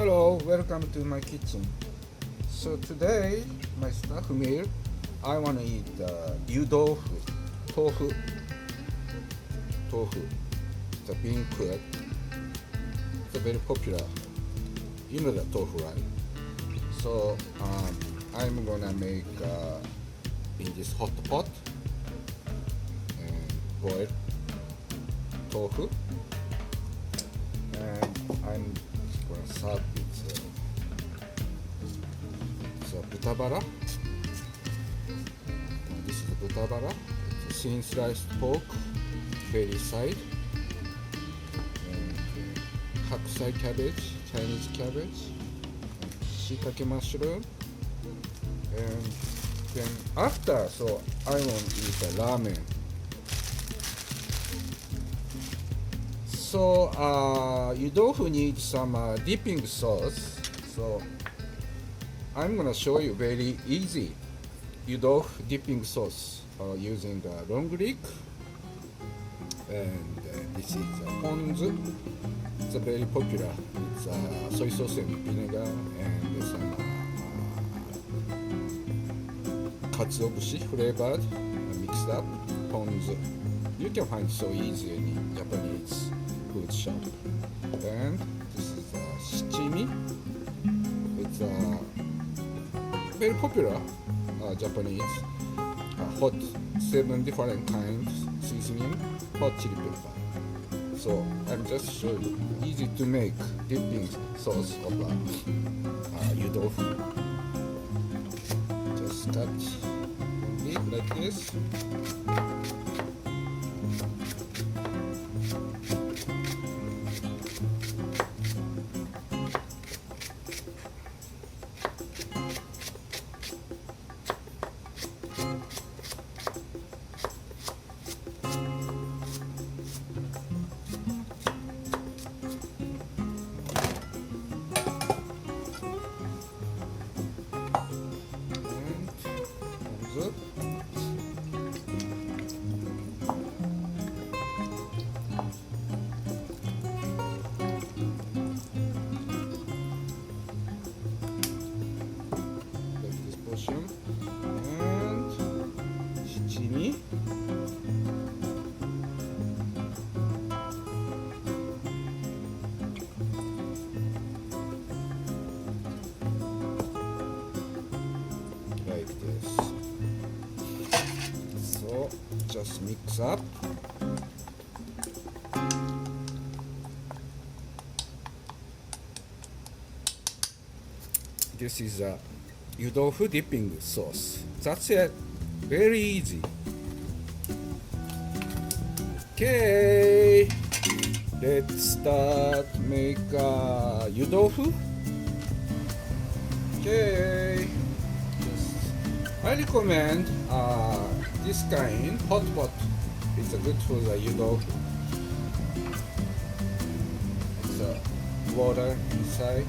Hello, welcome to my kitchen. So today, my staff meal, I want to eat Yudofu Tofu. Tofu. It's a bean curd. It's a very popular. You know the tofu, right? So I'm gonna make in this hot pot and boil tofu, and I'm gonna serve with butabara. This is the butabara. It's a thin sliced pork, belly side, and hakusai cabbage, Chinese cabbage, shiitake mushroom, and then after, so I want to eat a ramen. So Yudofu needs some dipping sauce. So I'm gonna show you very easy Yudofu dipping sauce using long leek, and this is ponzu. It's a very popular. It's soy sauce and vinegar and some katsuobushi flavored mixed up ponzu. You can find so easy in Japanese food shop. And this is shichimi. It's very popular Japanese hot 7 different kinds seasoning, hot chili pepper. So I'm just showing you easy to make dipping sauce of Yudofu. Just cut it like this. And shichimi, like this. So just mix up. This is a Yudofu dipping sauce. That's it. Very easy. Okay, let's start make Yudofu. Okay, I recommend this kind hot pot. It's good for the Yudofu. It's water inside.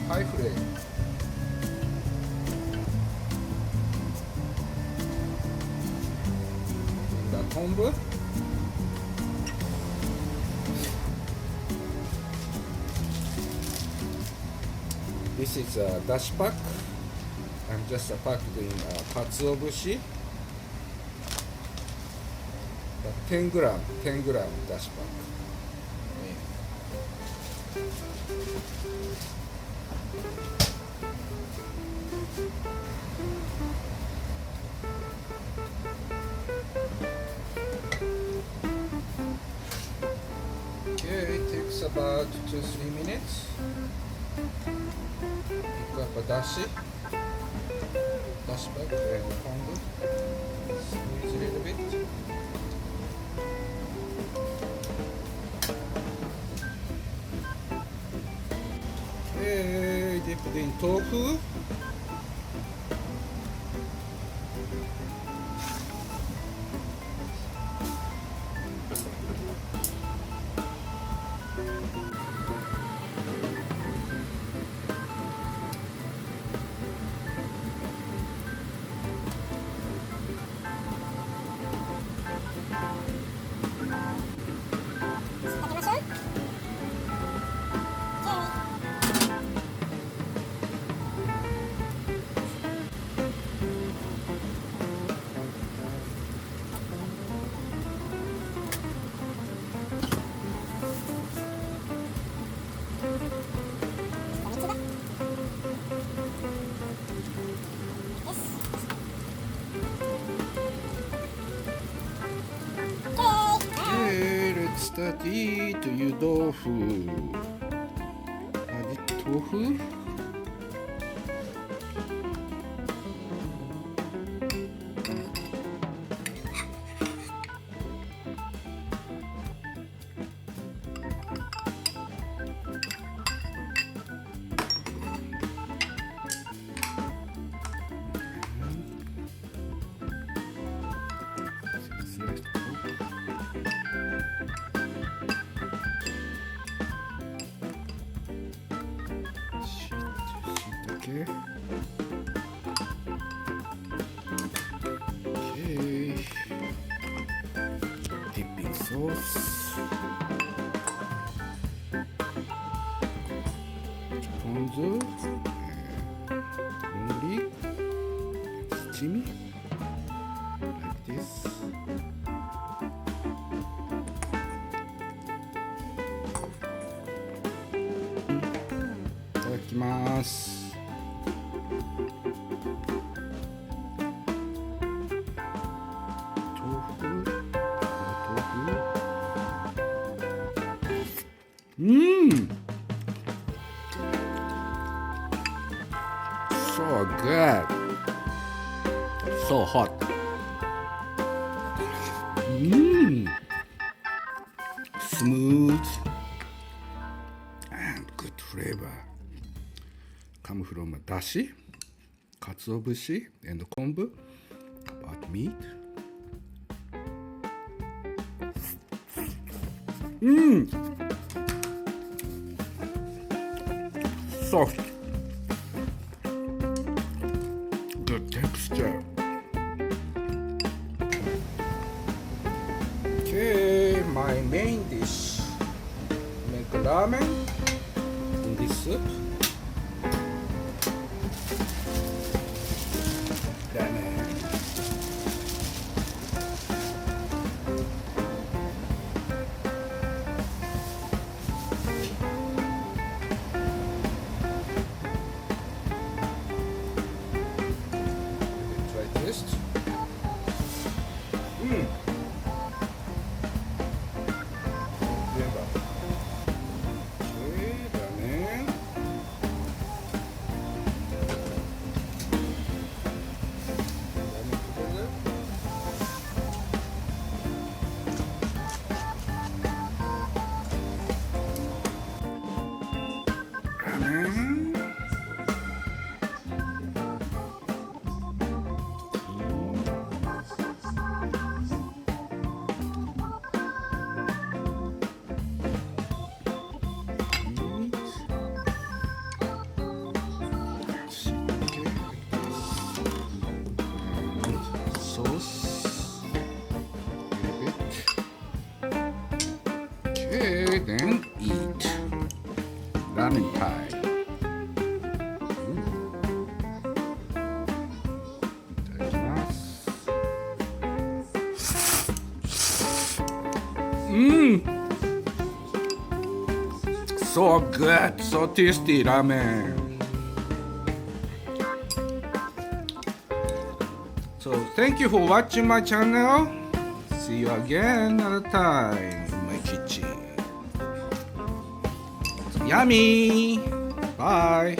High flame. The kombu. This is a dashi pack. I'm just packed in katsuobushi. 10 gram dashi pack. Okay, it takes about 2-3 minutes. Pick up a dashi pack and kombu. Squeeze a little bit. Okay, dip it in tofu. Let's eat yudofu. Tofu? Okay. Dipping sauce. Ponzu. Only. Steamy. Like this. Itadakimasu. So good. So hot. Smooth and good flavor. Come from dashi, katsuobushi, and kombu. About meat. Soft. Good texture. Okay, my main dish. Make ramen in this soup. Ramen. Then eat ramen pie. So good, so tasty ramen. So thank you for watching my channel. See you again another time in my kitchen. Yummy! Bye!